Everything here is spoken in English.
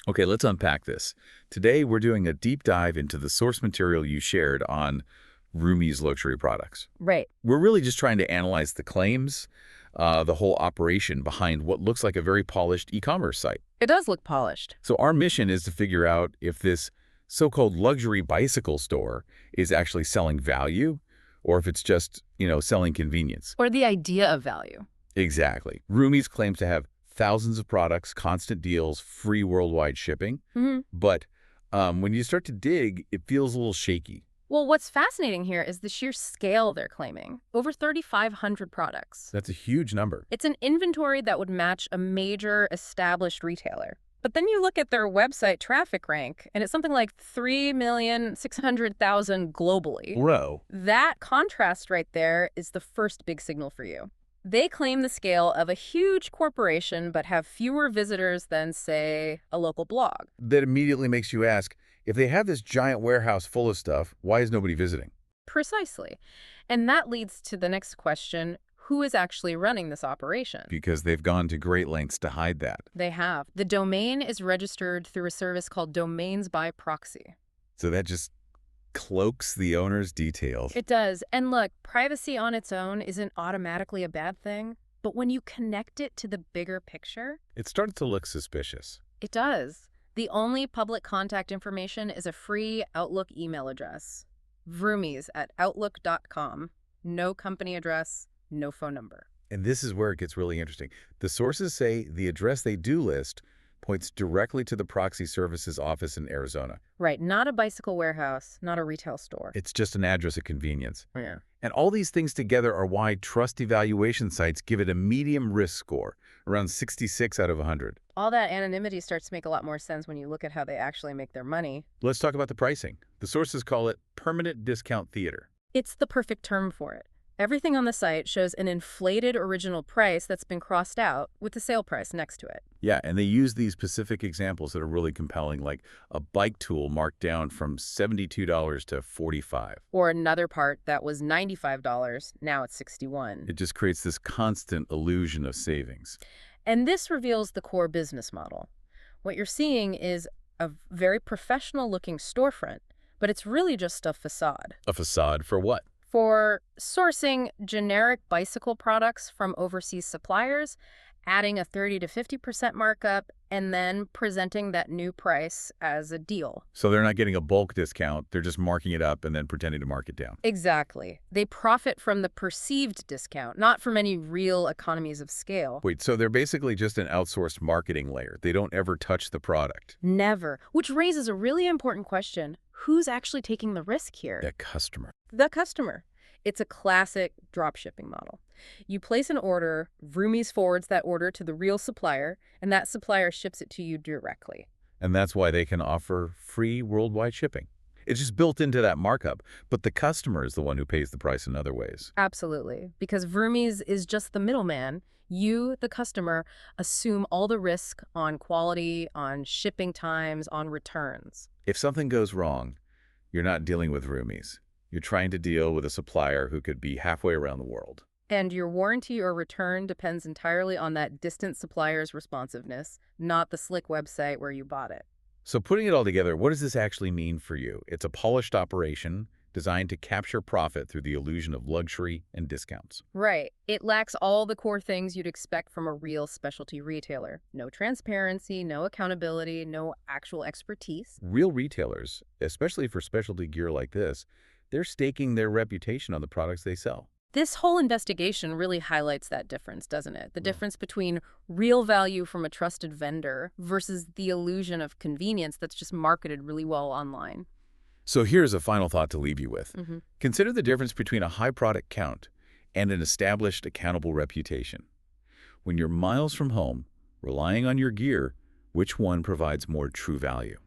Okay, let's unpack this. Today, we're doing a deep dive into the source material you shared on Vrumies Luxury Products. Right. We're really just trying to analyze the claims, the whole operation behind what looks like a very polished e-commerce site. It does look polished. So our mission is to figure out if this so-called luxury bicycle store is actually selling value or if it's just, selling convenience. Or the idea of value. Exactly. Roomies claims to have thousands of products, constant deals, free worldwide shipping. But when you start to dig, it feels a little shaky. Well, what's fascinating here is the sheer scale they're claiming. Over 3,500 products. That's a huge number. It's an inventory that would match a major established retailer. But then you look at their website traffic rank, and it's something like 3,600,000 globally. Whoa. That contrast right there is the first big signal for you. They claim the scale of a huge corporation but have fewer visitors than, say, a local blog. That immediately makes you ask, if they have this giant warehouse full of stuff, why is nobody visiting? Precisely. And that leads to the next question: who is actually running this operation? Because they've gone to great lengths to hide that. They have. The domain is registered through a service called Domains by Proxy. So that just cloaks the owner's details. It does. And look, privacy on its own isn't automatically a bad thing, but when you connect it to the bigger picture, It starts to look suspicious. it does. The only public contact information is a free Outlook email address. Vrumies@outlook.com. No company address, no phone number. And this is where it gets really interesting. The sources say the address they do list points directly to the proxy services office in Arizona. Right, not a bicycle warehouse, not a retail store. It's just an address of convenience. Yeah. And all these things together are why trust evaluation sites give it a medium risk score, around 66 out of 100. All that anonymity starts to make a lot more sense when you look at how they actually make their money. Let's talk about the pricing. The sources call it permanent discount theater. It's the perfect term for it. Everything on the site shows an inflated original price that's been crossed out with the sale price next to it. Yeah, and they use these specific examples that are really compelling, like a bike tool marked down from $72 to $45. Or another part that was $95, now it's $61. It just creates this constant illusion of savings. And this reveals the core business model. What you're seeing is a very professional-looking storefront, but it's really just a facade. A facade for what? For sourcing generic bicycle products from overseas suppliers, adding a 30 to 50% markup, and then presenting that new price as a deal. So they're not getting a bulk discount, they're just marking it up and then pretending to mark it down. Exactly. They profit from the perceived discount, not from any real economies of scale. Wait, so they're basically just an outsourced marketing layer. They don't ever touch the product. Never. Which raises a really important question. Who's actually taking the risk here? The customer. The customer. It's a classic dropshipping model. You place an order, Vrumies forwards that order to the real supplier, and that supplier ships it to you directly. And that's why they can offer free worldwide shipping. It's just built into that markup, but the customer is the one who pays the price in other ways. Absolutely. Because Vrumies is just the middleman. You, the customer, assume all the risk on quality, on shipping times, on returns. If something goes wrong, you're not dealing with Roomies. You're trying to deal with a supplier who could be halfway around the world. And your warranty or return depends entirely on that distant supplier's responsiveness, not the slick website where you bought it. So putting it all together, what does this actually mean for you? It's a polished operation designed to capture profit through the illusion of luxury and discounts. Right. It lacks all the core things you'd expect from a real specialty retailer. No transparency, no accountability, no actual expertise. Real retailers, especially for specialty gear like this, they're staking their reputation on the products they sell. This whole investigation really highlights that difference, doesn't it? The difference between real value from a trusted vendor versus the illusion of convenience that's just marketed really well online. So here's a final thought to leave you with. Consider the difference between a high product count and an established, accountable reputation. When you're miles from home, relying on your gear, which one provides more true value?